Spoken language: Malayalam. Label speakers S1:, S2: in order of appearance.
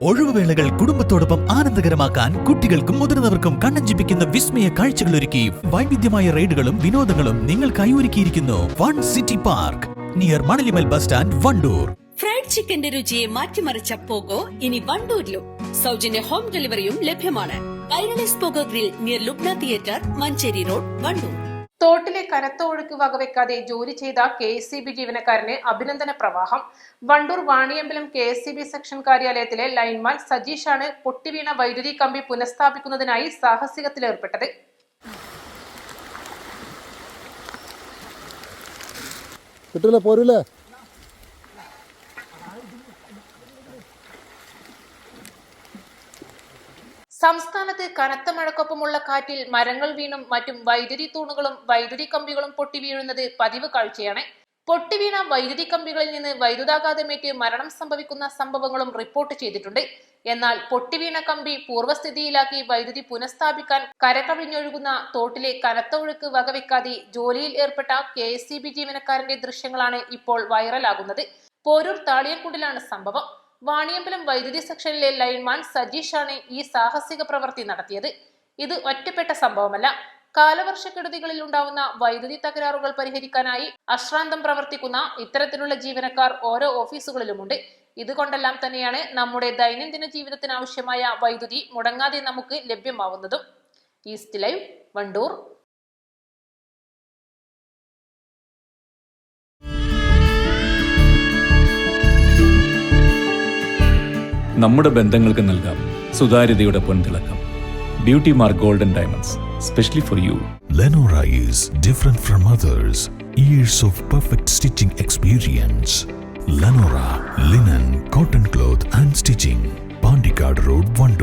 S1: ഒഴിവുവേളകൾ കുടുംബത്തോടൊപ്പം ആനന്ദകരമാക്കാൻ കുട്ടികൾക്കും മുതിർന്നവർക്കും കണ്ണഞ്ചിപ്പിക്കുന്ന വിസ്മയ കാഴ്ചകളൊരുക്കി വൈവിധ്യമായ റൈഡുകളും വിനോദങ്ങളും നിങ്ങൾക്കായി ഒരുക്കിയിരിക്കുന്നു fun city park near Manalimal bus stand, Wandoor.
S2: Fried ചിക്കന്റെ രുചിയെ മാറ്റിമറിച്ച പോഗോ ഇനി വണ്ടൂരിലും. സൗജന്യ ഹോം ഡെലിവറിയും ലഭ്യമാണ്. Kairali's Pogo grill near Lubna theatre, Manjeri road, Wandoor.
S3: തോട്ടിലെ കനത്ത ഒഴുക്ക് വകവെക്കാതെ ജോലി ചെയ്ത KSCB ജീവനക്കാരന് അഭിനന്ദന പ്രവാഹം. വണ്ടൂർ വാണിയമ്പലം KSCB സെക്ഷൻ കാര്യാലയത്തിലെ ലൈൻമാൻ സജീഷാണ് പൊട്ടിവീണ വൈദ്യുതി കമ്പി പുനഃസ്ഥാപിക്കുന്നതിനായി സാഹസികത്തിലേർപ്പെട്ടത്. സംസ്ഥാനത്ത് കനത്ത മഴക്കൊപ്പമുള്ള കാറ്റിൽ മരങ്ങൾ വീണും മറ്റും വൈദ്യുതി തൂണുകളും വൈദ്യുതി കമ്പികളും പൊട്ടിവീഴുന്നത് പതിവ് കാഴ്ചയാണ്. പൊട്ടിവീണ വൈദ്യുതി കമ്പികളിൽ നിന്ന് വൈദ്യുതാഘാതമേറ്റ് മരണം സംഭവിക്കുന്ന സംഭവങ്ങളും റിപ്പോർട്ട് ചെയ്തിട്ടുണ്ട്. എന്നാൽ പൊട്ടിവീണ കമ്പി പൂർവ്വസ്ഥിതിയിലാക്കി വൈദ്യുതി പുനഃസ്ഥാപിക്കാൻ കരകവിഞ്ഞൊഴുകുന്ന തോട്ടിലെ കനത്ത ഒഴുക്ക് വകവെക്കാതെ ജോലിയിൽ ഏർപ്പെട്ട KSCB ജീവനക്കാരന്റെ ദൃശ്യങ്ങളാണ് ഇപ്പോൾ വൈറലാകുന്നത്. പോരൂർ താളിയൻകുണ്ടിലാണ് സംഭവം. വാണിയമ്പലം വൈദ്യുതി സെക്ഷനിലെ ലൈൻമാൻ സജീഷാണ് ഈ സാഹസിക പ്രവൃത്തി നടത്തിയത്. ഇത് ഒറ്റപ്പെട്ട സംഭവമല്ല. കാലവർഷക്കെടുതികളിൽ ഉണ്ടാവുന്ന വൈദ്യുതി തകരാറുകൾ പരിഹരിക്കാനായി അശ്രാന്തം പ്രവർത്തിക്കുന്ന ഇത്തരത്തിലുള്ള ജീവനക്കാർ ഓരോ ഓഫീസുകളിലുമുണ്ട്. ഇതുകൊണ്ടെല്ലാം തന്നെയാണ് നമ്മുടെ ദൈനംദിന ജീവിതത്തിന് ആവശ്യമായ വൈദ്യുതി മുടങ്ങാതെ നമുക്ക് ലഭ്യമാവുന്നതും. East live, Wandoor.
S4: നമ്മുടെ ബന്ധങ്ങൾക്ക് നൽകാം സുതാര്യതയുടെ പൊൻതിളക്കം. Beauty mark golden diamonds, specially for you.
S5: Lenora is different from others. Years of perfect stitching experience. Lenora linen, cotton cloth and stitching. Pandikad Road, Vanda.